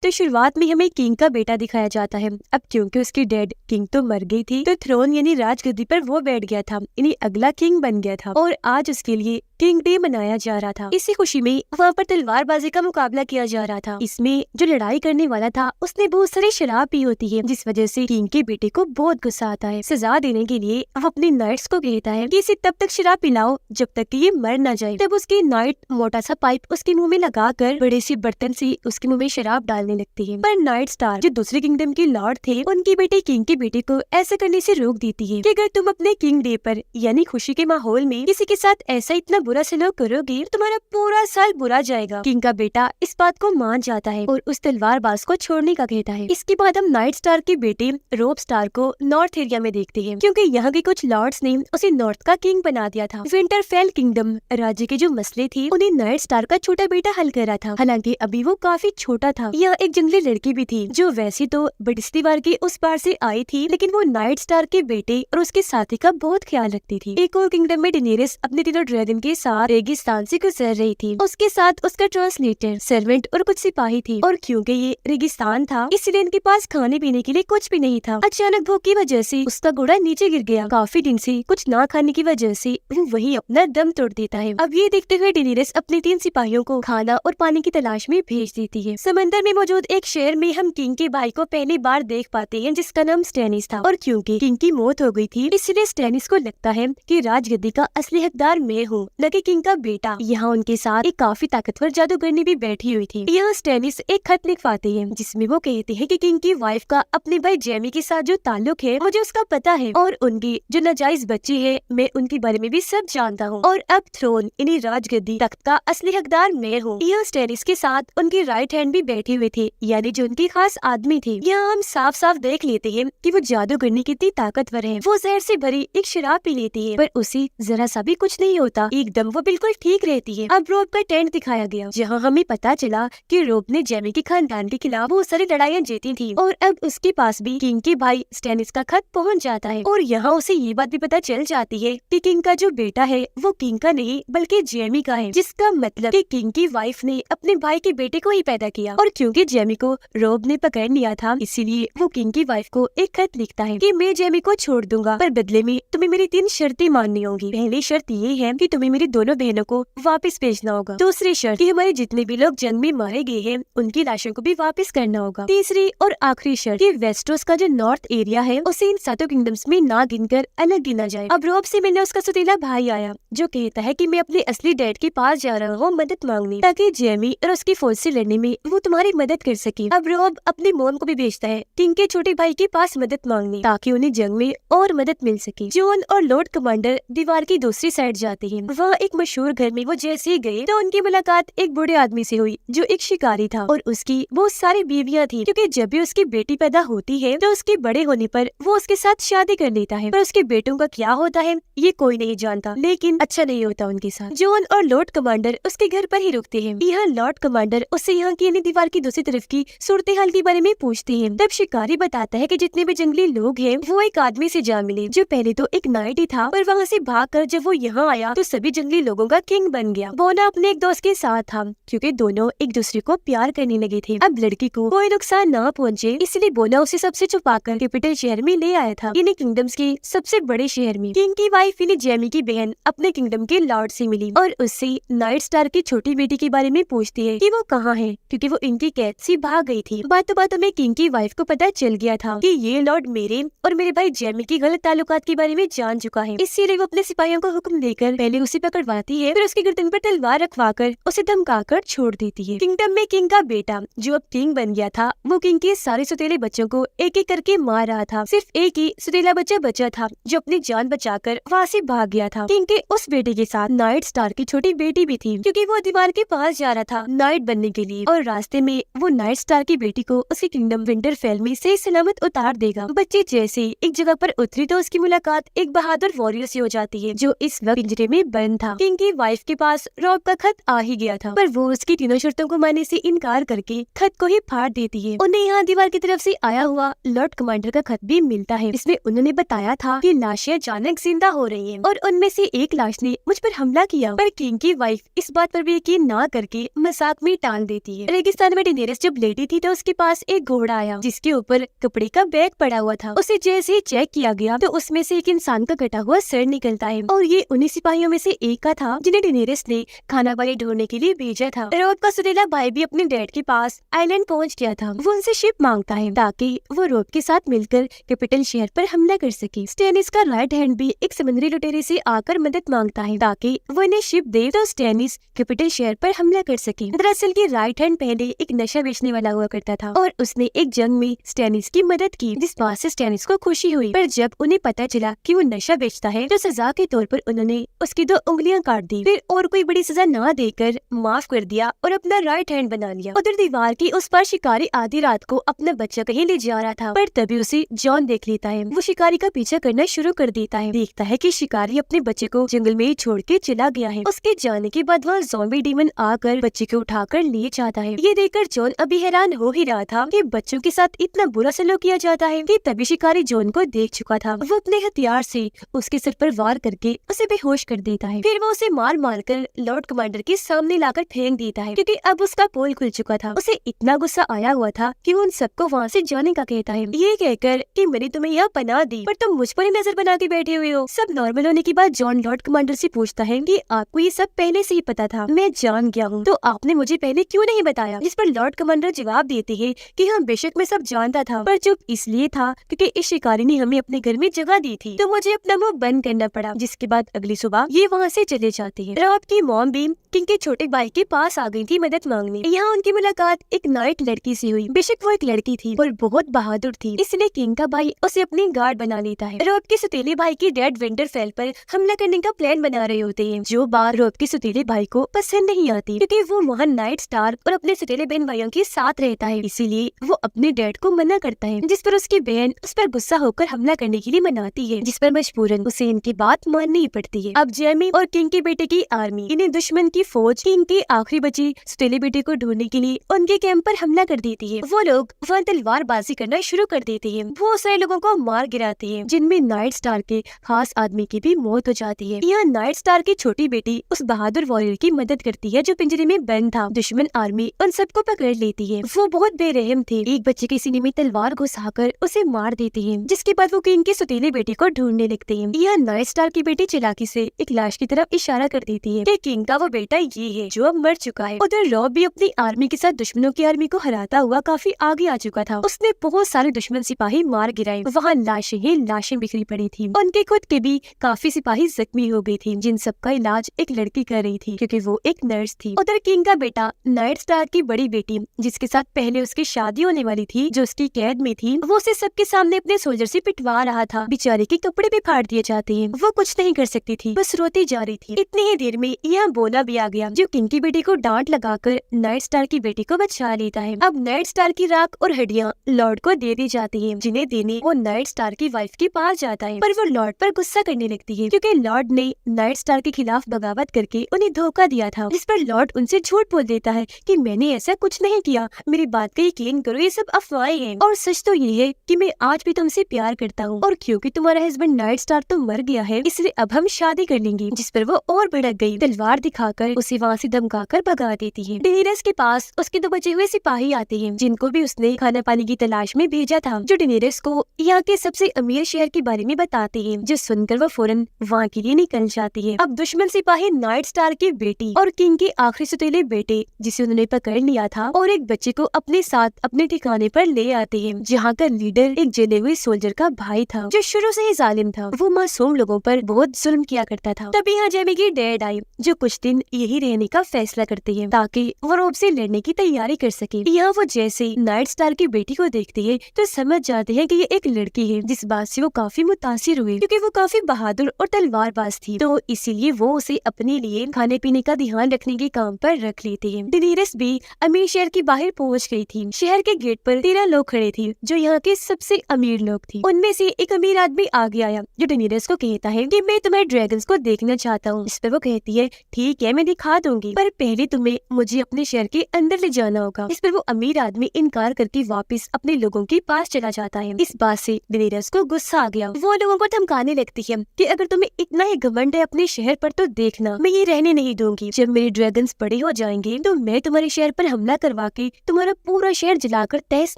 तो शुरुआत में हमें किंग का बेटा दिखाया जाता है। अब क्योंकि उसकी डेड किंग तो मर गई थी, तो थ्रोन यानी राजगद्दी पर वो बैठ गया था, यानी अगला किंग बन गया था और आज उसके लिए किंग डे मनाया जा रहा था। इसी खुशी में वहाँ पर तलवारबाजी का मुकाबला किया जा रहा था। इसमें जो लड़ाई करने वाला था उसने बहुत सारी शराब पी होती है, जिस वजह से किंग के बेटे को बहुत गुस्सा आता है। सजा देने के लिए वो अपने नाइट्स को कहता है कि इसे तब तक शराब पिलाओ जब तक कि ये मर न जाए। तब उसकी नाइट मोटा सा पाइप उसके मुंह में लगाकर बड़े से बर्तन से उसके मुंह में शराब डालने लगती है। पर नाइट स्टार जो दूसरे किंगडम के लॉर्ड थे, उनकी बेटे किंग के बेटे को ऐसा करने से रोक देती है कि अगर तुम अपने किंग डे पर यानी खुशी के माहौल में किसी के साथ ऐसा इतना बुरा सलूक करोगे तो तुम्हारा पूरा साल बुरा जाएगा। किंग का बेटा इस बात को मान जाता है और उस तलवारबाज को छोड़ने का कहता है। इसके बाद हम नाइट स्टार के बेटे रोब स्टार को नॉर्थ एरिया में देखते हैं, क्योंकि यहाँ के कुछ लॉर्ड्स ने उसे नॉर्थ का किंग बना दिया था। विंटरफेल किंगडम राज्य के जो मसले थे उन्हें नाइट स्टार का छोटा बेटा हल कर रहा था। हालांकि अभी वो काफी छोटा था। यहाँ एक जंगली लड़की भी थी जो वैसे तो बड़ी दीवार के उस पार से आई थी, लेकिन वो नाइट स्टार के बेटे और उसके साथी का बहुत ख्याल रखती थी। एक और किंगडम में डेनेरिस अपने तीनों ड्रैगन के साथ रेगिस्तान से गुजर रही थी। उसके साथ उसका ट्रांसलेटर, सर्वेंट और कुछ सिपाही थी। और क्योंकि ये रेगिस्तान था इसलिए इनके पास खाने पीने के लिए कुछ भी नहीं था। अचानक भूख की वजह से उसका घोड़ा नीचे गिर गया। काफी दिन से कुछ ना खाने की वजह से वो वही अपना दम तोड़ देता है। अब ये देखते हुए डेनेरिस अपने 3 सिपाहियों को खाना और पानी की तलाश में भेज देती है। समंदर में मौजूद एक शहर में हम किंग के भाई को पहली बार देख पाते हैं, जिसका नाम स्टैनिस था। और क्योंकि किंग की मौत हो गई थी इसलिए स्टैनिस को लगता है कि राजगद्दी का असली हकदार मैं हूँ, न कि किंग का बेटा। यहाँ उनके साथ एक काफी ताकतवर जादूगरनी भी बैठी हुई थी। यहाँ स्टैनिस एक खत लिख पाते हैं जिसमें वो कहते हैं कि किंग की वाइफ का अपने भाई जेमी के साथ जो ताल्लुक है मुझे उसका पता है, और उनकी जो नाजायज बच्ची है मैं उनके बारे में भी सब जानता हूँ। और अब थ्रोन यानी राजगद्दी तख्त का असली हकदार मैं हूँ। यहाँ स्टैनिस के साथ उनकी राइट हैंड भी बैठे हुए थे, यानी जो उनकी खास आदमी थे। यहाँ हम साफ साफ देख लेते हैं कि वो जादूगरनी कितनी ताकतवर है। वो जहर से भरी एक शराब पी लेती है पर उसे जरा सा भी कुछ नहीं होता, एकदम वो बिल्कुल ठीक रहती है। अब रोब का टेंट दिखाया गया जहाँ हमें पता चला कि रोब ने जेमी के खानदान के खिलाफ बहुत सारी लड़ाइयाँ जीती थी और अब उसके पास भी किंग के भाई स्टैनिस का खत पहुँच जाता है। और यहाँ उसे ये बात भी पता चल जाती है कि किंग का जो बेटा है वो किंग का नहीं बल्कि जेमी का है, जिसका मतलब कि किंग की वाइफ ने अपने भाई के बेटे को ही पैदा किया। और क्योंकि जेमी को रोब ने पकड़ लिया था इसीलिए वो किंग की वाइफ को एक खत लिखता है कि मैं जेमी को छोड़ दूंगा, पर बदले में तुम्हें मेरी 3 शर्तें माननी होगी। पहली शर्त ये है कि तुम्हें मेरी दोनों बहनों को वापस भेजना होगा। दूसरी शर्त कि हमारे जितने भी लोग जंग में मारे गए हैं उनकी लाशों को भी वापस करना होगा। तीसरी और आखिरी शर्त कि वेस्टोस का जो नॉर्थ एरिया है उसे इन 7 किंगडम्स में ना गिनकर अलग गिना जाए। अब रोब से मिलने उसका सौतेला भाई आया जो कहता है कि मैं अपने असली डैड के पास जा रहा हूँ मदद मांगने, ताकि जेमी और उसकी फौज से लड़ने में वो तुम्हारी मदद कर सके। अब रोब अपनी मोम को भी भेजता है किंग के छोटे भाई के पास मदद मांगने, ताकि उन्हें जंग में और मदद मिल सके। जॉन और लॉर्ड कमांडर दीवार की दूसरी साइड जाते हैं। वहाँ एक मशहूर घर में वो जैसे ही गए तो उनकी मुलाकात एक बूढ़े आदमी से हुई जो एक शिकारी था और उसकी बहुत सारी बीवियां थी, क्योंकि जब भी उसकी बेटी पैदा होती है तो उसके बड़े होने पर वो उसके साथ शादी कर लेता है। पर उसके बेटों का क्या होता है ये कोई नहीं जानता, लेकिन अच्छा नहीं होता उनके साथ। जॉन और लॉर्ड कमांडर उसके घर पर ही रुकते हैं। यहाँ लॉर्ड कमांडर उससे यहाँ की दीवार की दूसरी तरफ की सूरत हाल के बारे में पूछते हैं। तब शिकारी बताता है कि जितने भी जंगली लोग हैं वो एक आदमी से जा मिले जो पहले तो एक नाइट ही था, पर वहाँ से भागकर जब वो यहाँ आया तो सभी जंगली लोगों का किंग बन गया। बोना अपने एक दोस्त के साथ था क्योंकि दोनों एक दूसरे को प्यार करने लगे थे। अब लड़की को कोई नुकसान ना पहुँचे इसलिए बोना उसे सबसे छुपाकर कैपिटल शहर में ले आया था, यानी किंगडम्स के सबसे बड़े शहर में। किंग की वाइफ यानी जेमी की बहन अपने किंगडम के लॉर्ड से मिली और उससे नाइट स्टार की छोटी बेटी के बारे में पूछती है कि वो कहाँ है, क्योंकि वो इनकी कैद से भाग गई थी। बातों में किंग की वाइफ को पता चल गया था कि ये लॉर्ड मेरे और मेरे भाई जेमी की गलत ताल्लुकात के बारे में जान चुका है, इसीलिए वो अपने सिपाहियों को हुक्म देकर पहले उसे पकड़वाती है, फिर उसके गर्दन पर तलवार रखवाकर उसे धमकाकर छोड़ देती है। किंगडम में किंग का बेटा जो अब किंग बन गया था वो किंग के सारे सौतेले बच्चों को एक एक करके मार रहा था। सिर्फ एक ही सौतेला बच्चा बचा था जो अपनी जान बचाकर वहाँ से भाग गया था। किंग के उस बेटे के साथ नाइट स्टार की छोटी बेटी भी थी, क्योंकि वो दीवार के पास जा रहा था नाइट बनने के लिए, और रास्ते में वो नाइट स्टार की बेटी को उसके किंगडम विंटरफेल में सही सलामत उतार देगा। बच्ची जैसे एक जगह पर उतरी तो उसकी मुलाकात एक बहादुर वॉरियर से हो जाती है जो इस वक्त पिंजरे में बंद था। किंग की वाइफ के पास रॉब का खत आ ही गया था, पर वो उसकी तीनों शर्तों को मानने से इनकार करके खत को ही फाड़ देती है। उन्हें यहाँ दीवार की तरफ से आया हुआ लॉर्ड कमांडर का खत भी मिलता है। इसमें उन्होंने बताया था कि लाशें अचानक जिंदा हो रही हैं और उनमें से एक लाश ने मुझ पर हमला किया, पर किंग की वाइफ इस बात पर भी यकीन ना करके मजाक में टाल देती है। रेगिस्तान में डेनेरिस जब लेटी थी तो उसके पास एक घोड़ा आया जिसके ऊपर कपड़े का बैग पड़ा हुआ था। उसे जैसे ही चेक किया गया तो उसमें से एक इंसान का कटा हुआ सर निकलता है और ये उन्हीं सिपाहियों में से एक का था जिन्हें डेनेरिस ने खाना पानी ढूंढने के लिए भेजा था। रोब का सुरीला भाई भी अपने डैड के पास आइलैंड पहुंच गया था। वो उनसे शिप मांगता है ताकि वो रोब के साथ मिलकर कैपिटल शहर पर हमला कर सके। स्टेनिस का राइट हैंड भी एक समुद्री लुटेरे से आकर मदद मांगता है ताकि वो इन्हें शिप दे तो स्टेनिस कैपिटल शहर पर हमला कर सके। दरअसल की राइट हैंड पहले एक नशा बेचने वाला हुआ करता था और उसने एक जंग में स्टेनिस की मदद की, जिस बात से स्टेनिस को खुशी हुई। पर जब उन्हें पता चला कि वो नशा बेचता है तो सजा के तौर पर उन्होंने उसकी 2 उंगलियां काट दी। फिर और कोई बड़ी सजा ना देकर माफ कर दिया और अपना राइट हैंड बना लिया। उधर दीवार की उस पर शिकारी आधी रात को अपना बच्चा कहीं ले जा रहा था, पर तभी उसे जॉन देख लेता है। वो शिकारी का पीछा करना शुरू कर देता है। देखता है कि शिकारी अपने बच्चे को जंगल में छोड़ के चला गया है। उसके जाने के बाद वहाँ ज़ॉम्बी डीमन आकर बच्चे को उठाकर ले जाता है। ये देखकर जॉन अभी हैरान हो ही रहा था कि बच्चों के साथ इतना बुरा सलूक किया जाता है कि तभी शिकारी जॉन को देख चुका था। वो अपने हथियार से उसके सिर पर वार करके उसे बेहोश कर देता है। फिर वो उसे मार मार कर लॉर्ड कमांडर के सामने लाकर फेंक देता है क्योंकि अब उसका पोल खुल चुका था। उसे इतना गुस्सा आया हुआ था कि वो उन सबको वहाँ से जाने का कहता है, ये कहकर कि मैंने तुम्हें यहाँ पनाह दी पर तुम मुझ पर ही नजर बना के बैठे हुए हो। सब नॉर्मल होने के बाद जॉन लॉर्ड कमांडर से पूछता है कि आपको ये सब पहले से ही पता था, मैं जान गया हूँ, तो आपने मुझे पहले क्यों नहीं बताया। जिस पर लॉर्ड कमांडर जवाब देते हैं कि हाँ बेशक मैं सब जानता था पर चुप इसलिए था क्योंकि इस शिकारी ने हमें अपने घर में जगह दी थी तो मुझे अपना मुंह बंद करना पड़ा। जिसके बाद अगली सुबह ये वहाँ से चले जाते हैं। रॉब की मॉम भी किंग के छोटे भाई के पास आ गई थी मदद मांगने। यहाँ उनकी मुलाकात एक नाइट लड़की से हुई। बेशक वो एक लड़की थी और बहुत बहादुर थी, इसलिए किंग का भाई उसे अपनी गार्ड बना लेता है। रॉब के सतीले भाई की डैड विंटरफेल पर हमला करने का प्लान बना रहे होते हैं, जो बात रॉब के सतीले भाई को पसंद नहीं आती क्योंकि वो वहाँ नाइट स्टार और अपने सतीले बहन भाइयों के साथ रहता है, इसीलिए वो अपने डैड को मना करता है। जिस पर उसकी बहन उस पर गुस्सा होकर हमला करने के लिए मनाती है, जिस पर मजबूरन उसे इनकी बात माननी ही पड़ती है। अब जेमी और किंग के बेटे की आर्मी इन्हें दुश्मन की फौज किंग के आखिरी बचे सतीले बेटे को ढूंढने के लिए उनके कैंप पर हमला कर देती है। वो लोग वहाँ तलवारबाजी करना शुरू कर देते हैं। बहुत सारे लोगों को मार गिराते हैं, जिनमें नाइट स्टार के खास आदमी की भी मौत हो जाती है। यहाँ नाइट स्टार की छोटी बेटी उस बहादुर वॉरियर की मदद करती है जो पिंजरे में बंद था। दुश्मन आर्मी उन सबको पकड़ लेती है। वो बहुत बेरहम थे, एक बच्चे के सीने में तलवार घुसाकर उसे मार देते हैं। जिसके बाद वो किंग के सतीले बेटे को ढूंढने लगते हैं। यहाँ नाइट स्टार की बेटी चालाकी से एक लाश की तरफ इशारा कर देती है कि किंग का वो बेटा ये है जो अब मर चुका है। उधर रॉब भी अपनी आर्मी के साथ दुश्मनों की आर्मी को हराता हुआ काफी आगे आ चुका था। उसने बहुत सारे दुश्मन सिपाही मार गिराए। वहाँ लाशें ही लाशें बिखरी पड़ी थी। उनके खुद के भी काफी सिपाही जख्मी हो गई थी, जिन सबका इलाज एक लड़की कर रही थी क्योंकि वो एक नर्स थी। उधर किंग का बेटा नाइट स्टार की बड़ी बेटी जिसके साथ पहले उसकी शादी होने वाली थी, जो उसकी कैद में थी, वो उसे सबके सामने अपने सोल्जर से पिटवा रहा था। बेचारे के कपड़े भी फाड़ दिए जाते हैं। वो कुछ नहीं कर सकती थी, बस रोती जा रही थी। इतनी ही देर में यहाँ बोला भी आ गया जो किंग की बेटी को डांट लगाकर नाइट स्टार की बेटी को बचा लेता है। अब नाइट स्टार की राख और हड्डियाँ लॉर्ड को दे दी जाती हैं, जिन्हें देने वो नाइट स्टार की वाइफ के पास जाता है, पर वो लॉर्ड पर गुस्सा करने लगती है क्योंकि लॉर्ड ने नाइट स्टार के खिलाफ बगावत करके उन्हें धोखा दिया था। जिस पर लॉर्ड उनसे झूठ बोल देता है कि मैंने ऐसा कुछ नहीं किया, मेरी बात का यकीन करो, ये सब अफवाहें हैं और सच तो ये है कि मैं आज भी तुमसे प्यार करता हूँ और क्योंकि तुम्हारा हस्बैंड नाइट स्टार तो मर गया है इसलिए अब हम शादी कर लेंगे। जिस पर वो और भड़क गई, तलवार दिखाकर उसे वहाँ से धमकाकर भगा देती है। डेनेरिस के पास उसके 2 बचे हुए सिपाही आते हैं, जिनको भी उसने खाना पानी की तलाश में भेजा था, जो डेनेरिस को यहाँ के सबसे अमीर शहर के बारे में बताते हैं, जो सुनकर वो फौरन वहाँ के लिए निकल जाती है। अब दुश्मन सिपाही नाइट स्टार की बेटी और किंग के आखिरी सौतेले बेटे जिसे उन्होंने पकड़ लिया था और एक बच्चे को अपने साथ अपने ठिकाने पर ले आते हैं, जहाँ का लीडर एक जले हुए सोल्जर का भाई था जो शुरू से ही जालिम था। वो मासूम लोगों पर बहुत जुल्म किया करता था। तभी यहाँ जेमी की डैड आई, जो कुछ दिन यही रहने का फैसला करते हैं ताकि वो रॉब से लड़ने की तैयारी कर सके। यहाँ वो जैसे नाइट स्टार की बेटी को देखते हैं तो समझ जाते हैं कि ये एक लड़की है, जिस बात से वो काफी मुतासिर हुए क्योंकि वो काफी बहादुर और तलवारबाज थी, तो इसीलिए वो उसे अपने लिए खाने पीने का ध्यान रखने के काम पर रख लेते हैं। डेनेरिस भी अमीर शहर के बाहर पहुँच गई थी। शहर के गेट पर 13 लोग खड़े थे जो यहाँ के सबसे अमीर लोग थे। उनमें से एक अमीर आदमी आगे आया जो डेनेरिस को कहता है कि मैं तुम्हारे ड्रैगन्स को देखना चाहता हूँ। इस पर वो कहती है ठीक है मैं दिखा दूंगी, पर पहले तुम्हें मुझे अपने शहर के अंदर ले जाना होगा। इस पर वो अमीर आदमी इनकार करके वापस अपने लोगों के पास चला जाता है। इस बात से डेनेरिस को गुस्सा आ गया। वो लोगों को धमकाने लगती है कि अगर तुम्हें इतना ही घमंड है अपने शहर पर तो देखना मैं ये रहने नहीं दूंगी। जब मेरे ड्रैगन्स बड़े हो जाएंगे तो मैं तुम्हारे शहर पर हमला करवा करवा के तुम्हारा पूरा शहर जलाकर तहस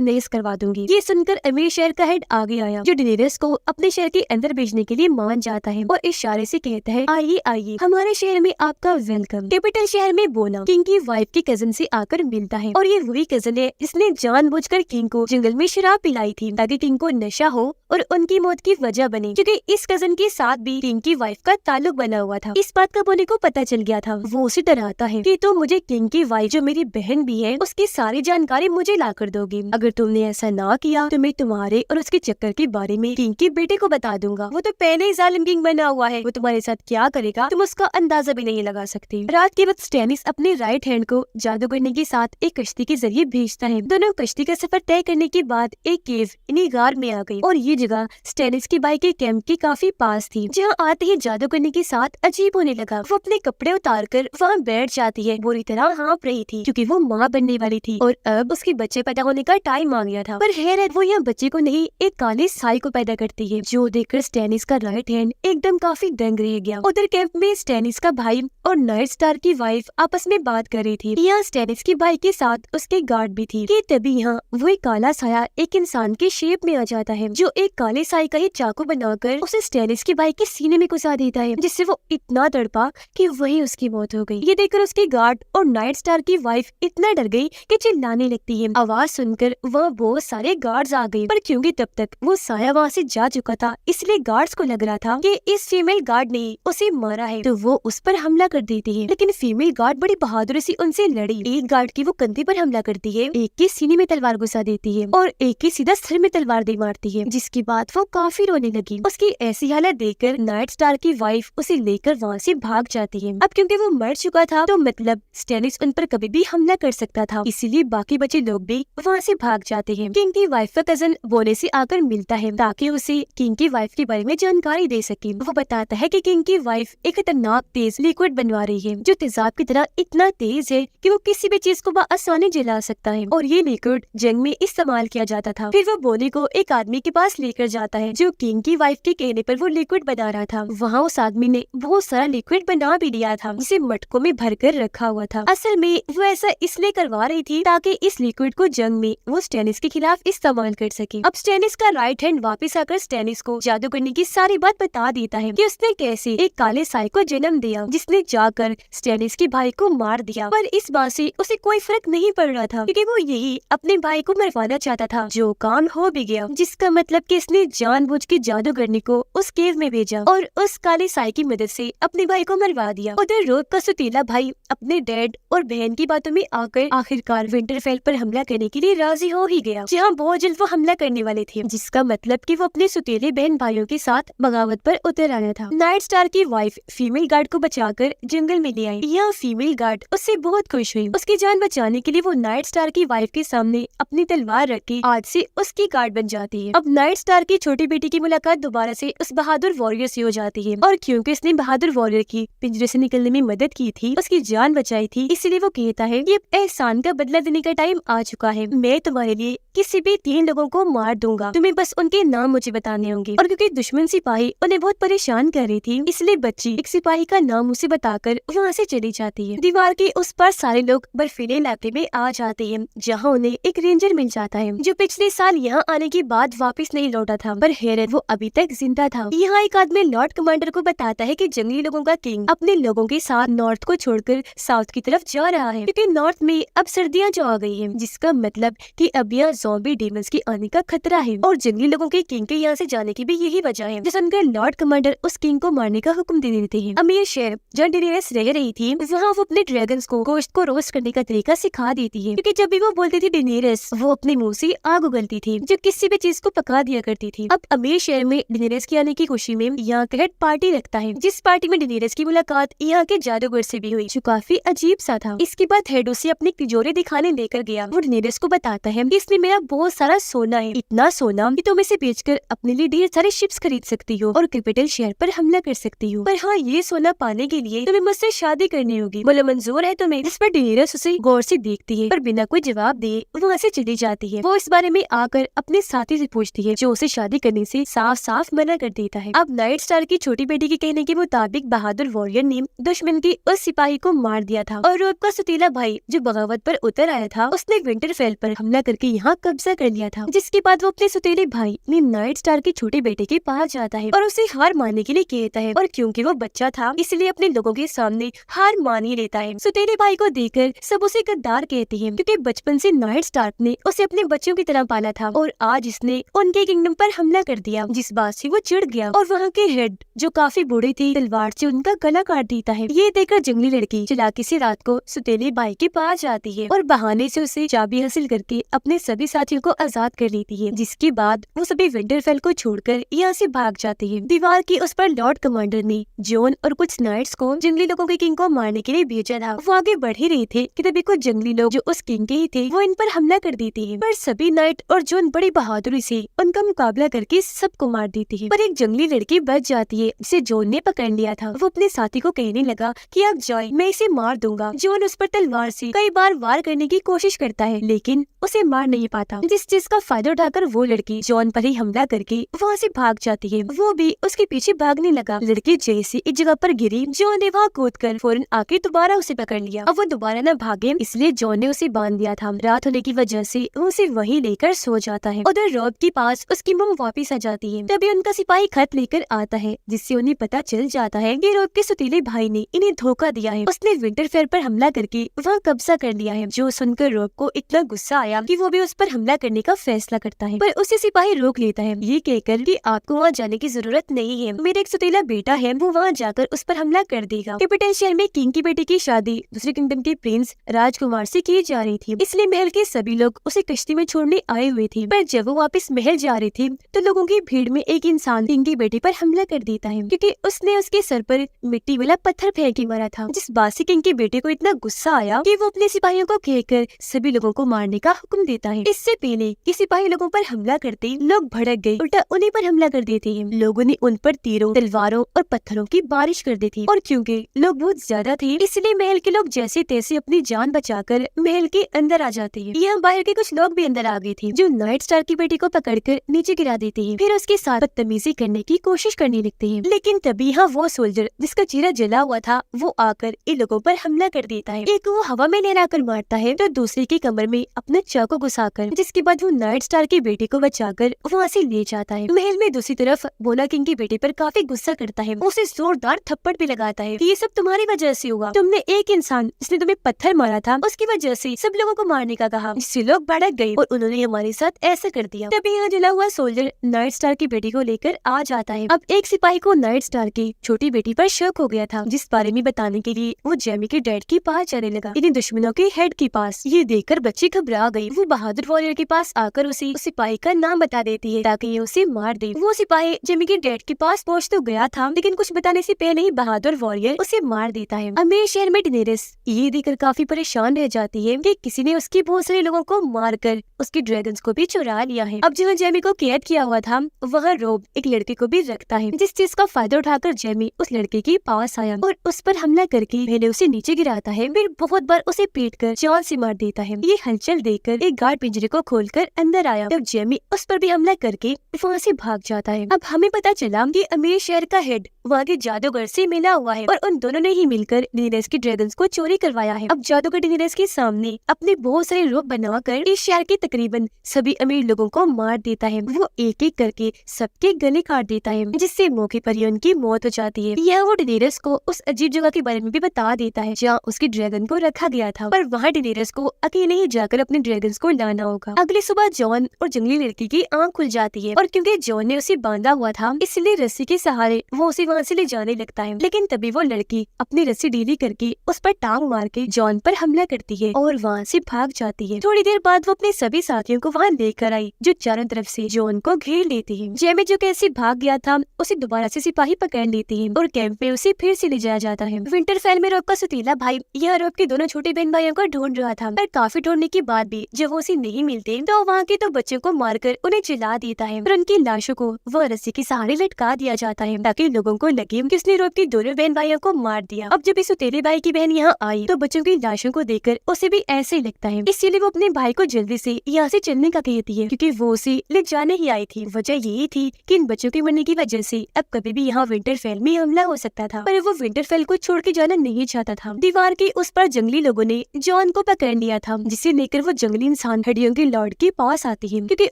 नहस करवा दूंगी। ये सुनकर अमीर शहर का हेड आगे आया, जो डेनेरियस को अपने शहर के अंदर भेजने के लिए मान जाता है और इशारे से कहता है, आइए आइए, हमारे शहर में आपका वेलकम। कैपिटल शहर में बोना किंग की वाइफ की कजन से आकर मिलता है, और ये वही कजन है जिसने जानबूझकर किंग को जंगल में शराब पिलाई थी ताकि किंग को नशा हो और उनकी मौत की वजह बने, क्योंकि इस कजन के साथ भी किंग की वाइफ का ताल्लुक बना हुआ था। इस बात का बोने को पता चल गया था। वो उसे डराता है कि तो मुझे किंग की वाइफ जो मेरी बहन भी है उसकी सारी जानकारी मुझे ला कर दोगी। अगर तुमने ऐसा ना किया तो मैं तुम्हारे और उसके चक्कर के बारे में किंग के बेटे को बता दूंगा। वो तो पहले ही जालिम किंग बना हुआ है, वो तुम्हारे साथ क्या करेगा तुम उसका अंदाजा भी नहीं लगा सकती। रात के वक्त स्टैनिस अपने राइट हैंड को जादू करने के साथ एक कश्ती के जरिए भेजता है। दोनों कश्ती का सफर तय करने के बाद एक केव इन्हीं गार में आ गई, और ये जगह स्टैनिस की बाइक के कैंप के काफी पास थी। जहाँ आते ही जादू करने के साथ अजीब होने लगा। वो अपने कपड़े उतार कर वहाँ बैठ जाती है। बुरी तरह हाँप रही थी क्योंकि वो माँ बनने वाली थी और अब उसके बच्चे पैदा होने का टाइम आ गया था। पर हैरत, वो यहाँ बच्चे को नहीं एक काले साई को पैदा करती है, जो देखकर स्टैनिस का राइट हैंड एकदम काफी दंग रह गया। उधर कैंप में स्टैनिस का भाई और नाइट स्टार की वाइफ आपस में बात कर रही थी। यहाँ स्टैनिस की बाइक के साथ उसके गार्ड भी थी कि तभी यहाँ वो एक काला साया एक इंसान के शेप में आ जाता है, जो एक काले साई का ही चाकू बनाकर उसे स्टैनिस की बाइक के सीने में घुसा देता है, जिससे वो इतना तड़पा कि वही उसकी मौत हो गई। ये देखकर उसके गार्ड और नाइट स्टार की वाइफ इतना डर गई कि चिल्लाने लगती है। आवाज सुनकर वह बहुत सारे गार्ड्स आ गए, पर क्योंकि तब तक वो साया वहाँ से जा चुका था इसलिए गार्ड्स को लग रहा था कि इस फीमेल गार्ड ने उसे मारा है, तो वो उस पर हमला कर देती है। लेकिन फीमेल गार्ड बड़ी बहादुरी से उनसे लड़ी। एक गार्ड की वो कंधे पर हमला करती है, एक के सीने में तलवार घुसा देती है और एक के सीधा सिर में तलवार दे मारती है, जिसके बाद वो काफी रोने लगी। उसकी ऐसी हालत देखकर नाइट स्टार की वाइफ उसे लेकर वहाँ से भाग जाती है। अब क्योंकि वो मर चुका था तो मतलब स्टैनिस उन पर कभी भी हमला कर सकता था, इसीलिए बाकी बचे लोग भी वहाँ से भाग जाते हैं। किंग की वाइफ का कजन बोने से आकर मिलता है ताकि उसे किंग की वाइफ के बारे में जानकारी दे सके। वो बताता है कि किंग की वाइफ एक खतरनाक तेज लिक्विड बनवा रही है, जो तेजाब की तरह इतना तेज है कि वो किसी भी चीज को आसानी जला सकता है, और ये लिक्विड जंग में इस्तेमाल किया जाता था। फिर वो बोने को एक आदमी के पास लेकर जाता है, जो किंग की वाइफ के कहने पर वो लिक्विड बना रहा था। वहाँ उस आदमी ने बहुत सारा लिक्विड बना भी दिया था, जिसे मटकों में भरकर रखा हुआ था। असल में वो ऐसा इसलिए करवा रही थी ताकि इस लिक्विड को जंग में वो स्टैनिस के खिलाफ इस्तेमाल कर सके। अब स्टैनिस का राइट हैंड वापस आकर स्टैनिस को जादू करने की सारी बात बता देता है कि उसने कैसे एक काले साई को जन्म दिया, जिसने जाकर स्टैनिस के भाई को मार दिया। पर इस बात से उसे कोई फर्क नहीं पड़ रहा था, क्योंकि वो यही अपने भाई को मरवाना चाहता था, जो काम हो भी गया। जिसका मतलब कि इसने जानबूझ के जादूगरनी को उस केव में भेजा और उस काले साई की मदद से अपने भाई को मरवा दिया। उधर रोग का सुतीला भाई अपने डैड और बहन की बातों में आकर आखिरकार विंटरफेल पर हमला करने के लिए राजी हो ही गया, जहाँ बहुत जल्द वो हमला करने वाले थे, जिसका मतलब कि वो अपने सुतीले बहन भाइयों के साथ बगावत पर उतर आया था। नाइट स्टार की वाइफ फीमेल गार्ड को बचाकर जंगल में ले आई। यह फीमेल गार्ड उससे बहुत खुश हुई। उसकी जान बचाने के लिए वो नाइट स्टार की वाइफ के सामने अपनी तलवार रख के आज से उसकी गार्ड बन जाती है। अब नाइट स्टार की छोटी बेटी की मुलाकात दोबारा से उस बहादुर वॉरियर से हो जाती है, और क्योंकि उसने बहादुर वॉरियर की पिंजरे से निकलने में मदद की थी, उसकी जान बचाई थी, इसलिए वो कहता है कि अब एहसान का बदला देने का टाइम आ चुका है। मैं तुम्हारे लिए किसी भी 3 लोगों को मार दूंगा, तुम्हें बस उनके नाम मुझे बताने होंगे। और क्योंकि दुश्मन सिपाही उन्हें बहुत परेशान कर रही थी, इसलिए बच्ची एक सिपाही का नाम उसे बताकर वहाँ से चली जाती है। दीवार के उस पर सारे लोग बर्फीले इलाके में आ जाते हैं, जहाँ उन्हें एक रेंजर मिल जाता है, जो पिछले साल यहाँ आने के बाद वापस नहीं लौटा था, पर हैरत वो अभी तक जिंदा था। यहाँ एक आदमी लॉर्ड कमांडर को बताता है कि जंगली लोगों का किंग अपने लोगों के साथ नॉर्थ को छोड़कर साउथ की तरफ जा रहा है, क्योंकि नॉर्थ में अब सर्दियाँ जो आ गई है, जिसका मतलब कि अब यहाँ ज़ॉम्बी डेमन्स की आने का खतरा है, और जंगली लोगों के किंग के यहाँ से जाने की भी यही वजह है। जिस सुनकर लॉर्ड कमांडर उस किंग को मारने का हुक्म दे देते हैं। अमीर शहर जहाँ डेनेरियस रह रही थी, वहाँ वो अपने ड्रैगन्स को गोश्त को रोस्ट करने का तरीका सिखा देती है, क्योंकि जब भी वो बोलती थी डेनेरियस, वो अपने मुंह से आग उगलती थी, जो किसी भी चीज को पका दिया करती थी। अब अमीर शहर में डेनेरियस के आने की खुशी में यहाँ का हेड पार्टी रखता है, जिस पार्टी में डेनेरियस की मुलाकात यहाँ के जादूगर से भी हुई, जो काफी अजीब सा था। इसके बाद हेड उसे अपनी तिजोरी दिखाने लेकर गया। वो डेनेरियस को बताता है कि इसमें मेरा बहुत सारा सोना है, इतना सोना कि तुम इसे बेचकर अपने लिए ढेर सारे शिप्स खरीद सकती हो और कैपिटल शहर पर हमला कर सकती हो। पर हाँ, ये सोना पाने के लिए तुम्हें मुझसे शादी करनी होगी, बोलो मंजूर है तुम्हें। इस पर डेनेरिस उसे गौर से देखती है पर बिना कोई जवाब दिए वहाँ से चली जाती है। वो इस बारे में आकर अपने साथी से पूछती है जो उसे शादी करने से साफ साफ मना कर देता है। अब नाइट स्टार की छोटी बेटी के कहने के मुताबिक बहादुर वॉरियर ने दुश्मन के उस सिपाही को मार दिया था और रोब का सतीला भाई जो बगावत पर उतर आया था उसने विंटरफेल पर हमला करके यहाँ कब्जा कर लिया था। जिसके बाद वो अपने सतीले भाई ने नाइट स्टार के छोटे बेटे के पास जाता है और उसे हार मानने के लिए कहता है और क्योंकि वो बच्चा था इसलिए अपने लोगों के सामने हार मान ही लेता है। सतीले भाई को देखकर सब उसे गद्दार कहते हैं क्योंकि बचपन से नाइट स्टार ने उसे अपने बच्चों की तरह पाला था और आज इसने उनके किंगडम पर हमला कर दिया, जिस बात से वो चिढ़ गया और वहाँ के हेड जो काफी बूढ़े थे तलवार से उनका गला काट देता है। ये देखकर जंगली लड़की चालाकी से रात को सतीले भाई के पास जाती है और बहाने से उसे चाबी हासिल करके अपने सभी साथियों को आजाद कर लेती है। जिसके बाद वो सभी विंटरफेल को छोड़कर यहाँ से भाग जाते हैं। दीवार की उस पर लॉर्ड कमांडर ने जॉन और कुछ नाइट्स को जंगली लोगों के किंग को मारने के लिए भेजा था। वो आगे बढ़ ही रहे थे कि तभी कुछ जंगली लोग जो उस किंग के ही थे वो इन पर हमला कर देते हैं, पर सभी नाइट और जॉन बड़ी बहादुरी से उनका मुकाबला करके सबको मार देती है। पर एक जंगली लड़की बच जाती है जिसे जॉन ने पकड़ लिया था। वो अपने साथी को कहने लगा कि आप जाए, मैं इसे मार दूंगा। जॉन उस पर तलवार से कई बार वार करने की कोशिश करता है लेकिन उसे मार नहीं पाता, जिस चीज का फायदा उठाकर वो लड़की जॉन पर ही हमला करके वहाँ से भाग जाती है। वो भी उसके पीछे भागने लगा। लड़की जैसे एक जगह पर गिरी, जॉन ने वहाँ कूदकर फौरन आके दोबारा उसे पकड़ लिया। अब वो दोबारा न भागे इसलिए जॉन ने उसे बांध दिया था। रात होने की वजह से वो उसे वहीं लेकर सो जाता है। उधर रॉब के पास उसकी मम वापिस आ जाती है। तभी उनका सिपाही खत लेकर आता है जिससे उन्हें पता चल जाता है कि रॉब के सतीले भाई ने इन्हें धोखा दिया है। उसने विंटरफेल पर हमला करके वहाँ कब्जा कर लिया है। जो सुनकर रॉब को इतना गुस्सा आया कि वो भी उस पर हमला करने का फैसला करता है, पर उसे सिपाही रोक लेता है ये कहकर कि आपको वहाँ जाने की जरूरत नहीं है, मेरा एक सतीला बेटा है वो वहाँ जाकर उस पर हमला कर देगा। कैपिटल शहर में किंग की बेटी की शादी दूसरे किंगडम के प्रिंस राजकुमार से की जा रही थी, इसलिए महल के सभी लोग उसे कश्ती में छोड़ने आए हुए थे। पर जब वो वापस महल जा रहे थे तो लोगों की भीड़ में एक इंसान किंग की बेटी पर हमला कर देता है क्योंकि उसने उसके सर पर मिट्टी वाला पत्थर फेंक के मारा था। जिस बात से किंग की बेटे को इतना गुस्सा आया कि वो अपने सिपाहियों को कहकर सभी लोगों को मारने का हुक्म देता है। इससे पहले कि सिपाही लोगों पर हमला करते लोग भड़क गए, उल्टा उन्हीं पर हमला कर देते हैं। लोगों ने उन पर तीरों, तलवारों और पत्थरों की बारिश कर दी थी और क्योंकि लोग बहुत ज्यादा थे इसलिए महल के लोग जैसे तैसे अपनी जान बचाकर महल के अंदर आ जाते हैं। यहाँ बाहर के कुछ लोग भी अंदर आ गए थे जो नाइट स्टार की बेटी को पकड़कर नीचे गिरा देते हैं, फिर उसके साथ बदतमीजी करने की कोशिश करने लगते हैं। लेकिन तभी यहाँ वो सोल्जर जिसका चेहरा जला हुआ था वो आकर इन लोगों पर हमला कर देता है। एक वो हवा में लहराकर मारता है तो दूसरे की कमर में अपना चाकू घुसाकर, जिसके बाद वो नाइट स्टार की बेटी को बचाकर वहाँ से ले जाता है। महल में दूसरी तरफ बोला किंग की बेटी पर काफी गुस्सा करता है, उसे जोरदार थप्पड़ भी लगाता है कि ये सब तुम्हारी वजह से हुआ। तुमने एक इंसान जिसने तुम्हें पत्थर मारा था उसकी वजह से सब लोगों को मारने का कहा, जिससे लोग भड़क गए और उन्होंने हमारे साथ ऐसा कर दिया। तभी यहाँ जला हुआ सोल्जर नाइट स्टार की बेटी को लेकर आ जाता है। अब एक सिपाही को नाइट स्टार की छोटी बेटी पर शक हो गया था, जिस बारे में बताने के लिए वो जेमी के डैड के पास चलने लगा, यानी दुश्मनों के हेड के पास। ये देखकर बच्ची घबरा गई। वो बहादुर वॉरियर के पास आकर उसे उस सिपाही का नाम बता देती है ताकि ये उसे मार दे। वो सिपाही जेमी के डैड के पास पहुँच तो गया था लेकिन कुछ बताने से पहले ही बहादुर वॉरियर उसे मार देता है। अमीर शहर में डेनेरिस ये देखकर काफी परेशान रह जाती है कि किसी ने उसके बहुत सारे लोगों को मारकर उसके ड्रैगन्स को भी चुरा लिया है। अब जहाँ जेमी को कैद किया हुआ था वहाँ रोब एक लड़के को भी रखता है, जिस चीज का फायदा उठाकर जेमी उस लड़के के पास आया और उस पर हमला करके पहले उसे नीचे गिराता है, फिर बहुत बार उसे पीटकर जान से मार देता है। ये हलचल देखकर एक गार्ड पिंजरे को खोलकर अंदर आया, तब जेमी उस पर भी हमला करके वहाँ से भाग जाता है। अब हमें पता चला कि अमीर शहर का हेड वहाँ के जादूगर से मिला हुआ है और उन दोनों ने ही मिलकर डेनेरिस के ड्रैगन्स को चोरी करवाया है। अब जादूगर डेनेरिस के सामने अपने बहुत सारे रूप बनाकर इस शहर के तकरीबन सभी अमीर लोगों को मार देता है। वो एक एक करके सबके गले काट देता है, जिससे मौके पर ही उनकी मौत हो जाती है। यह वो डेनेरिस को उस अजीब जगह के बारे में भी बता देता है जहाँ उसके ड्रैगन को रखा गया था, पर वहाँ डेनेरिस को अकेले ही जाकर अपने ड्रैगन्स को लाना होगा। अगली सुबह जॉन और जंगली लड़की की आँख खुल जाती है और क्योंकि जॉन ने उसे बांधा हुआ था इसलिए रस्सी के सहारे वो उसे वहाँ से ले जाने लगता है। लेकिन तभी वो लड़की अपनी रस्सी ढीली करके उस पर टांग मार के जॉन पर हमला करती है और वहाँ से भाग जाती है। थोड़ी देर बाद वो अपने सभी साथियों को वहाँ लेकर आई जो चारों तरफ से जॉन को घेर लेती है। जेमी जो कैसे भाग गया था उसे दोबारा से सिपाही पकड़ लेती है और कैंप में उसे फिर से ले जाया जाता है। विंटरफेल में रोब का सतीला भाई यह रोब के दोनों छोटे बहन भाइयों को ढूंढ रहा था, पर काफी ढूंढने के बाद भी जब वो उसे नहीं मिलते तो वहाँ के तो बच्चों को मारकर उन्हें जला देता है और उनकी लाशों को वह रस्सी के सहारे लटका दिया जाता है ताकि लोगों को लगे कि उसने रोब के दोनों बहन भाइयों सिपाहियों को मार दिया। अब जब इस सौतेले भाई की बहन यहाँ आई तो बच्चों की लाशों को देखकर उसे भी ऐसे ही लगता है, इसीलिए वो अपने भाई को जल्दी से यहाँ से चलने का कहती है, क्योंकि वो उसे ले जाने ही आई थी। वजह यही थी कि इन बच्चों के मरने की वजह से अब कभी भी यहाँ विंटरफेल में हमला हो सकता था, पर वो विंटरफेल को छोड़ के जाना नहीं चाहता था। दीवार के उस पर जंगली लोगों ने जॉन को पकड़ लिया था, जिसे लेकर वो जंगली इंसान हड्डियों के लॉर्ड के पास आती है, क्योंकि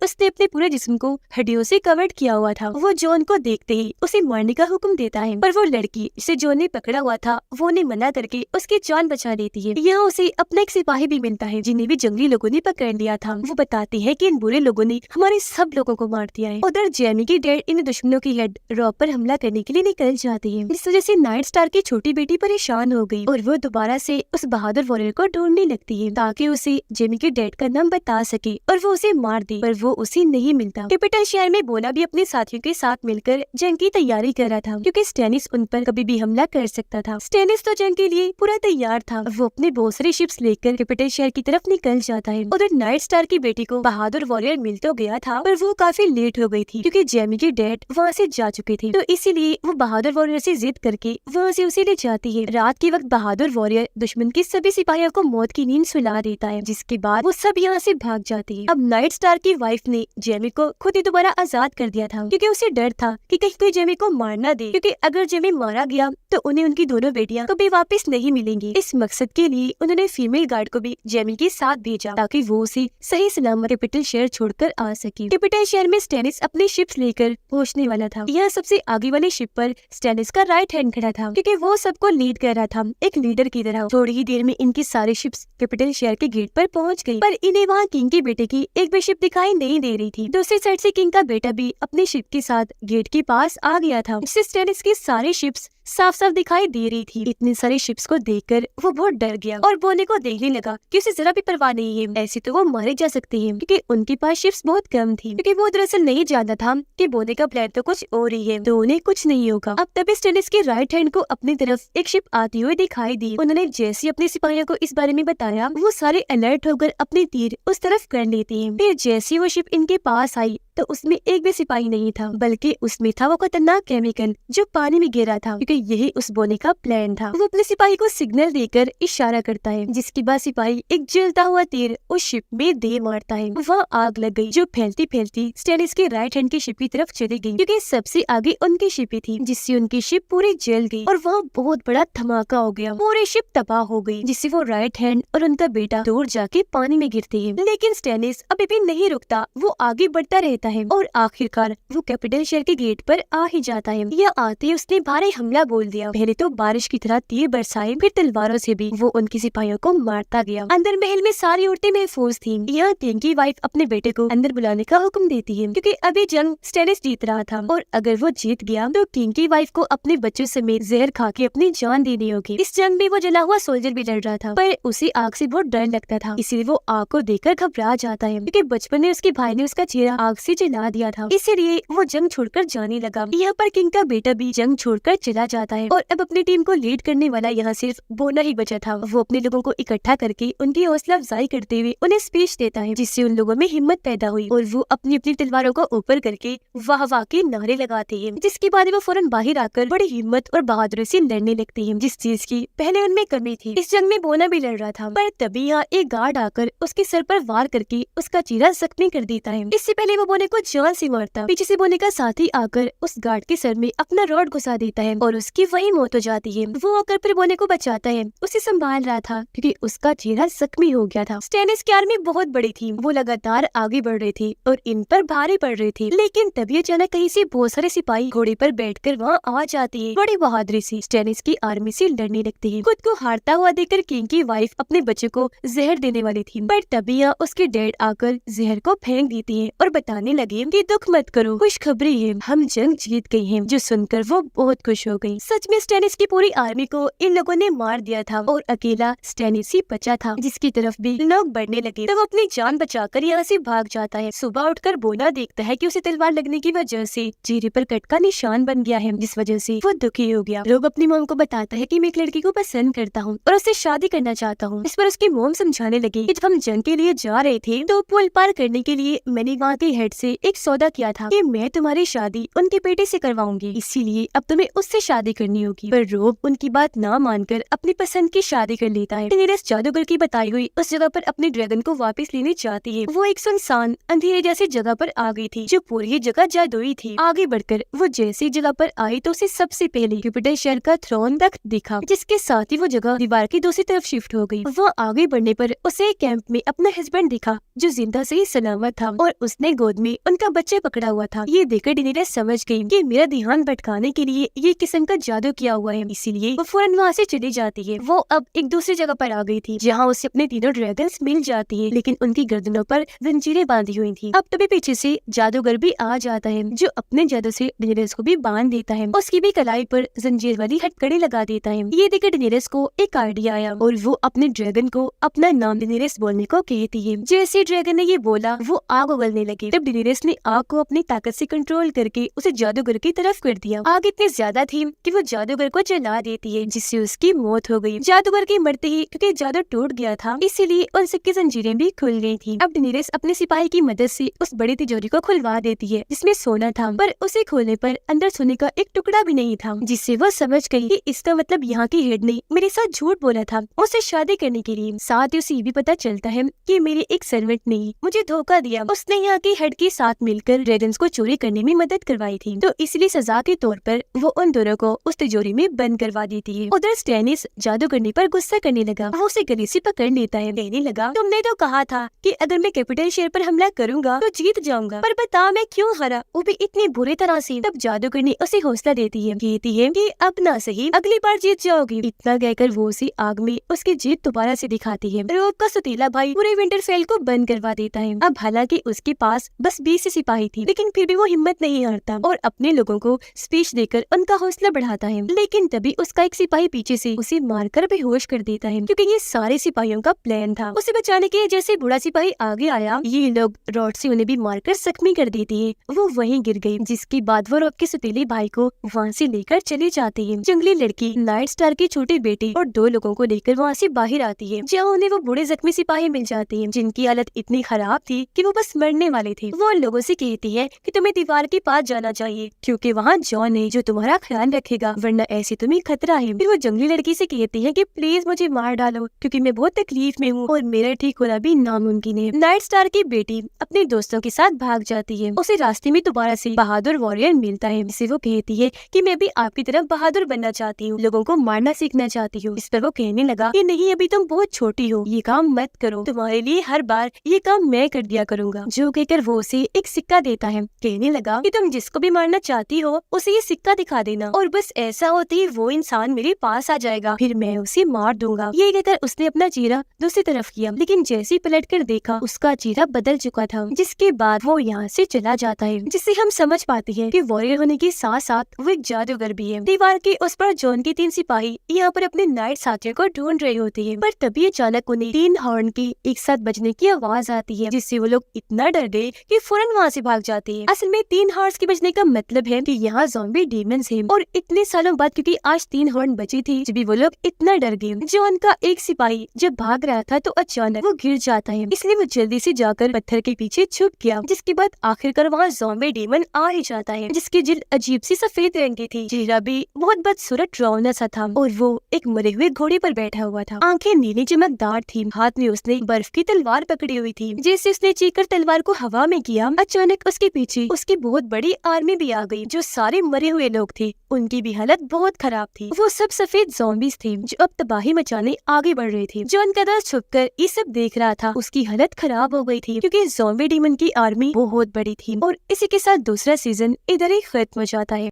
उसने अपने पूरे जिस्म को हड्डियों से कवर्ड किया हुआ था। वो जॉन को देखते ही उसे मारने का हुक्म देता है, पर वो लड़की जिसे जॉन ने पकड़ा हुआ था वो उन्हें मना करके उसकी जान बचा लेती है। यहाँ उसे अपना एक सिपाही भी मिलता है जिन्हें भी जंगली लोगों ने पकड़ लिया था। वो बताती है कि इन बुरे लोगों ने हमारे सब लोगों को मार दिया है। उधर जेमी की डैड इन दुश्मनों की हेड रॉब पर हमला करने के लिए निकल जाती है। इस वजह से नाइट स्टार की छोटी बेटी परेशान हो गई और वो दोबारा से उस बहादुर वॉरियर को ढूंढने लगती है ताकि उसे जेमी के डैड का नाम बता सके और वो उसे मार दे, पर वो उसे नहीं मिलता। कैपिटल शहर में बोना भी अपने साथियों के साथ मिलकर जंग की तैयारी कर रहा था, क्योंकि स्टेनिस उन पर कभी भी हमला कर सकता था। स्टेनिस तो जंग के लिए पूरा तैयार था। वो अपने बहुत सारी शिप्स लेकर कैपिटल शहर की तरफ निकल जाता है। उधर नाइट स्टार की बेटी को बहादुर वॉरियर मिल तो गया था, पर वो काफी लेट हो गई थी क्योंकि जेमी के डैड वहाँ से जा चुके थे, तो इसीलिए वो बहादुर वॉरियर से जिद करके वहाँ से उसे ले जाती है। रात के वक्त बहादुर वॉरियर दुश्मन के सभी सिपाहियों को मौत की नींद सुला देता है, जिसके बाद वो सब यहाँ से भाग जाती है। अब नाइट स्टार की वाइफ ने जेमी को खुद ही दोबारा आजाद कर दिया था, क्योंकि उसे डर था कि कहीं कोई जेमी को मार ना दे, क्योंकि अगर जेमी मारा गया तो उन्हें उनकी दोनों बेटियां कभी वापस नहीं मिलेंगी। इस मकसद के लिए उन्होंने फीमेल गार्ड को भी जेमी के साथ भेजा ताकि वो उसे सही सलामत कैपिटल शहर छोड़कर आ सके। कैपिटल शहर में स्टेनिस अपनी शिप्स लेकर पहुंचने वाला था। यह सबसे आगे वाली शिप पर स्टेनिस का राइट हैंड खड़ा था, क्योंकि वो सबको लीड कर रहा था एक लीडर की तरह। थोड़ी ही देर में इनकी सारी शिप्स कैपिटल शहर के गेट पर पहुंच गई, पर इन्हें वहाँ किंग के बेटे की एक भी शिप दिखाई नहीं दे रही थी। दूसरी साइड से किंग का बेटा भी अपनी शिप के साथ गेट के पास आ गया था, जिससे स्टेनिस की सारी शिप्स साफ साफ दिखाई दे रही थी। इतनी सारी शिप्स को देखकर वो बहुत डर गया और बोने को देखने लगा कि उसे जरा भी परवाह नहीं है, ऐसे तो वो मारे जा सकते हैं, क्योंकि उनके पास शिप्स बहुत कम थी। क्योंकि वो दरअसल नहीं जानता था कि बोने का प्लान तो कुछ और ही है, तो उन्हें कुछ नहीं होगा। अब तभी स्टेनिस के राइट हैंड को अपनी तरफ एक शिप आती हुई दिखाई दी। उन्होंने जैसे अपने सिपाहियों को इस बारे में बताया, वो सारे अलर्ट होकर अपने तीर उस तरफ कर लेते हैं। फिर जैसे वो शिप इनके पास आई तो उसमें एक भी सिपाही नहीं था, बल्कि उसमें था वो खतरनाक केमिकल जो पानी में गिरा था, क्योंकि यही उस बोने का प्लान था। वो अपने सिपाही को सिग्नल देकर इशारा करता है, जिसके बाद सिपाही एक जलता हुआ तीर उस शिप में दे मारता है। वहाँ आग लग गई जो फैलती फैलती स्टेनिस के राइट हैंड की शिप की तरफ चली गई, क्योंकि सबसे आगे उनकी शिप ही थी, जिससे उनकी शिप पूरी जल गई और वहाँ बहुत बड़ा धमाका हो गया। पूरी शिप तबाह हो गई, जिससे वो राइट हैंड और उनका बेटा दूर जाके पानी में गिरते हैं। लेकिन स्टेनिस अभी भी नहीं रुकता, वो आगे बढ़ता रहता है और आखिरकार वो कैपिटल शहर के गेट पर आ ही जाता है। यह आते ही उसने भारी हमला बोल दिया। पहले तो बारिश की तरह तीर बरसाए, फिर तलवारों से भी वो उनके सिपाहियों को मारता गया। अंदर महल में सारी औरतें महफूज थीं। यहाँ किंग की वाइफ अपने बेटे को अंदर बुलाने का हुक्म देती है, क्योंकि अभी जंग स्टेनिस जीत रहा था और अगर वो जीत गया तो किंग की वाइफ को अपने बच्चों समेत जहर खा के अपनी जान देनी होगी। इस जंग में वो जला हुआ सोल्जर भी लड़ रहा था, पर उसे आग से बहुत डर लगता था, इसीलिए वो आग को देखकर घबरा जाता है, क्योंकि बचपन में उसके भाई ने उसका चेहरा आग से जला दिया था, इसीलिए वो जंग छोड़कर जाने लगा। यहाँ पर किंग का बेटा भी जंग छोड़कर चला जाता है और अब अपनी टीम को लीड करने वाला यहाँ सिर्फ बोना ही बचा था। वो अपने लोगों को इकट्ठा करके उनकी हौसला अफजाई करते हुए उन्हें स्पीच देता है, जिससे उन लोगों में हिम्मत पैदा हुई और वो अपनी अपनी तलवारों को ऊपर करके वाह वाह के नारे लगाते हैं। जिसके बाद वो फौरन बाहर आकर बड़ी हिम्मत और बहादुरी से लड़ने लगते हैं, जिस चीज की पहले उनमें कमी थी। इस जंग में बोना भी लड़ रहा था, पर तभी यहाँ एक गार्ड आकर उसके सर पर वार करके उसका चेहरा जख्मी कर देता है। इससे पहले वो बोने को जान से मारता, पीछे से बोने का साथी आकर उस गार्ड के सर में अपना रॉड घुसा देता है और उसकी वही मौत हो जाती है। वो आकर फिर बोने को बचाता है, उसे संभाल रहा था क्योंकि उसका चेहरा जख्मी हो गया था। स्टेनिस की आर्मी बहुत बड़ी थी, वो लगातार आगे बढ़ रही थी और इन पर भारी पड़ रही थी। लेकिन तभी अचानक कहीं से बहुत सारे सिपाही घोड़े पर बैठकर वहाँ आ जाते हैं। बड़ी बहादुरी से स्टेनिस की आर्मी से लड़ने लगते हैं। खुद को हारता हुआ देखकर किंग की वाइफ अपने बच्चे को जहर देने वाली थी, पर तभी यहाँ उसके डैड आकर जहर को फेंक देती है और बताने लगे कि दुख मत करो, खुशखबरी है, हम जंग जीत गए हैं। जो सुनकर वो बहुत खुश हो गई। सच में स्टेनिस की पूरी आर्मी को इन लोगों ने मार दिया था और अकेला स्टेनिस ही बचा था, जिसकी तरफ भी लोग बढ़ने लगे। तब वो अपनी जान बचाकर यहाँ से भाग जाता है। सुबह उठकर बोना देखता है कि उसे तलवार लगने की वजह से चेहरे पर कट का निशान बन गया है, जिस वजह से वो दुखी हो गया। लोग अपनी मॉम को बताता है कि मैं एक लड़की को पसंद करता हूँ और उससे शादी करना चाहता हूँ। इस पर उसकी मॉम समझाने लगी कि जब हम जंग के लिए जा रहे थे तो पुल पार करने के लिए मैंने वहाँ के हेड से एक सौदा किया था कि मैं तुम्हारी शादी उनके बेटे से करवाऊंगी, इसीलिए अब तुम्हें उससे शादी शादी करनी होगी, पर रोब उनकी बात ना मानकर अपनी पसंद की शादी कर लेता है। डेनेरिस जादूगर की बताई हुई उस जगह पर अपने ड्रैगन को वापस लेने चाहती है। वो एक सुनसान अंधेरे जैसी जगह पर आ गई थी जो पूरी जगह जादुई थी। आगे बढ़कर वो जैसी जगह पर आई तो उसे सबसे पहले जुपिटर शहर का थ्रोन तख्त दिखा, जिसके साथ ही वो जगह दीवार की दूसरी तरफ शिफ्ट हो गई। वो आगे बढ़ने पर उसे कैंप में अपना हस्बैंड दिखा जो जिंदा से ही सलामत था और उसने गोद में उनका बच्चा पकड़ा हुआ था। ये देखकर डेनेरिस समझ गई कि मेरा ध्यान भटकाने के लिए ये किस्म का जादू किया हुआ है, इसीलिए वो फौरन वहाँ से चली जाती है। वो अब एक दूसरी जगह पर आ गई थी जहाँ उसे अपने तीनों ड्रैगन्स मिल जाती है, लेकिन उनकी गर्दनों पर जंजीरें बांधी हुई थी। अब तभी पीछे से जादूगर भी आ जाता है जो अपने जादू से डेनेरिस को भी बांध देता है। उसकी भी कलाई पर जंजीर वाली हथकड़ी लगा देता है। ये देखकर डेनेरिस को एक आइडिया आया और वो अपने ड्रैगन को अपना नाम डेनेरिस बोलने को कहती है। जैसे ड्रैगन ने ये बोला वो आग उगलने लगी। तब डेनेरिस ने आग को अपनी ताकत से कंट्रोल करके उसे जादूगर की तरफ कर दिया। आग इतनी ज्यादा थी कि वो जादूगर को जला देती है, जिससे उसकी मौत हो गई। जादूगर की मरते ही क्योंकि जादू टूट गया था इसीलिए उन सबकी जंजीरें भी खुल गई थी। अब डेनेरिस अपने सिपाही की मदद से उस बड़ी तिजोरी को खुलवा देती है जिसमें सोना था, पर उसे खोलने पर अंदर सोने का एक टुकड़ा भी नहीं था, जिससे वो समझ गई कि इसका मतलब यहाँ की हेड ने मेरे साथ झूठ बोला था उसे शादी करने के लिए। साथ ही उसे ये भी पता चलता है कि मेरे एक सर्वेंट ने मुझे धोखा दिया। उसने यहाँ की हेड के साथ मिलकर ड्रैगन्स को चोरी करने में मदद करवाई थी, तो इसलिए सजा के तौर पर वो उन दोनों को उस तिजोरी में बंद करवा देती है। उधर स्टैनिस जादू करने पर गुस्सा करने लगा। वो उसे गले से पकड़ लेता है, कहने लगा तुमने तो कहा था कि अगर मैं कैपिटल शहर पर हमला करूंगा तो जीत जाऊंगा, पर बता मैं क्यों हारा, वो भी इतनी बुरी तरह से। तब जादूगर ने उसे हौसला देती है, कहती है कि अब ना सही अगली बार जीत जाओगी। इतना कहकर वो उसे आग में उसकी जीत दोबारा से दिखाती है। रोब का सतीला भाई पूरे विंटरफेल को बंद करवा देता है। अब हालांकि उसके पास बस 20 सिपाही थी, लेकिन फिर भी वो हिम्मत नहीं हारता और अपने लोगों को स्पीच देकर उनका हौसला बढ़ाता है। लेकिन तभी उसका एक सिपाही पीछे से उसे मारकर बेहोश कर देता है, क्योंकि ये सारे सिपाहियों का प्लान था। उसे बचाने के जैसे बूढ़ा सिपाही आगे आया, ये लोग रॉड से उन्हें भी मारकर जख्मी कर देती है। वो वहीं गिर गई, जिसके बाद वो रोब के सतीले भाई को वहाँ से लेकर चली जाती है। जंगली लड़की नाइट स्टार की छोटी बेटी और 2 लोगों को लेकर वहाँ से बाहर आती है, जहाँ उन्हें वो बूढ़े जख्मी सिपाही मिल जाते हैं जिनकी हालत इतनी खराब थी कि वो बस मरने वाले थे। वो उन लोगों से कहती है कि तुम्हें दीवार के पास जाना चाहिए क्योंकि वहाँ जॉन है जो तुम्हारा ख्याल रखेगा, वरना ऐसे तुम्हें खतरा है। फिर वो जंगली लड़की से कहती है कि प्लीज मुझे मार डालो क्योंकि मैं बहुत तकलीफ में हूँ और मेरा ठीक होना भी नामुमकिन है। नाइट स्टार की बेटी अपने दोस्तों के साथ भाग जाती है। उसे रास्ते में दोबारा से बहादुर वॉरियर मिलता है, जिसे वो कहती है कि मैं भी आपकी तरह बहादुर बनना चाहती हूँ, लोगों को मारना सीखना चाहती हूँ। इस पर वो कहने लगा कि नहीं, अभी तुम बहुत छोटी हो, ये काम मत करो, तुम्हारे लिए हर बार ये काम मैं कर दिया करूंगा। जो कहकर वो उसे एक सिक्का देता है, कहने लगा कि तुम जिसको भी मारना चाहती हो उसे ये सिक्का दिखा देना और बस ऐसा होते ही वो इंसान मेरे पास आ जाएगा, फिर मैं उसे मार दूंगा। ये कहकर उसने अपना चेहरा दूसरी तरफ किया, लेकिन जैसे ही पलट कर देखा उसका चेहरा बदल चुका था, जिसके बाद वो यहाँ से चला जाता है, जिससे हम समझ पाते हैं कि वॉरियर होने के साथ साथ वो एक जादूगर भी है। दीवार के उस पर जॉन के 3 सिपाही यहाँ पर अपने नाइट साथियों को ढूंढ रहे होते हैं, पर तभी अचानक उन्हें 3 हॉर्न की एक साथ बजने की आवाज आती है, जिससे वो लोग इतना डर गए कि फौरन वहाँ से भाग जाते हैं। असल में 3 हॉर्न्स के बजने का मतलब है कि यहाँ ज़ॉम्बी डीमंस हैं और इतने सालों बाद क्योंकि आज 3 हॉर्न बची थी जब भी वो लोग इतना डर गए। जॉन का एक सिपाही जब भाग रहा था तो अचानक वो गिर जाता है, इसलिए वो जल्दी से जाकर पत्थर के पीछे छुप गया, जिसके बाद आखिरकार वहाँ ज़ॉम्बी डीमन आ ही जाता है, जिसकी जिल्द अजीब सी सफेद रंग की थी, चेहरा भी बहुत बदसूरत डरावना सा था और वो एक मरे हुए घोड़े पर बैठा हुआ था। आंखें नीली चमकदार थी, हाथ में उसने बर्फ की तलवार पकड़ी हुई थी। जैसे उसने चीखकर तलवार को हवा में किया, अचानक उसके पीछे उसकी बहुत बड़ी आर्मी भी आ गई। जो सारे मरे हुए लोग थे उनकी भी हालत बहुत खराब थी। वो सब सफेद ज़ॉम्बीज थे जो अब तबाही मचाने आगे बढ़ रहे थे। जो उनका छुपकर ये सब देख रहा था उसकी हालत खराब हो गई थी, क्योंकि ज़ॉम्बी डीमन की आर्मी बहुत बड़ी थी। और इसी के साथ दूसरा सीजन इधर ही खत्म हो जाता है।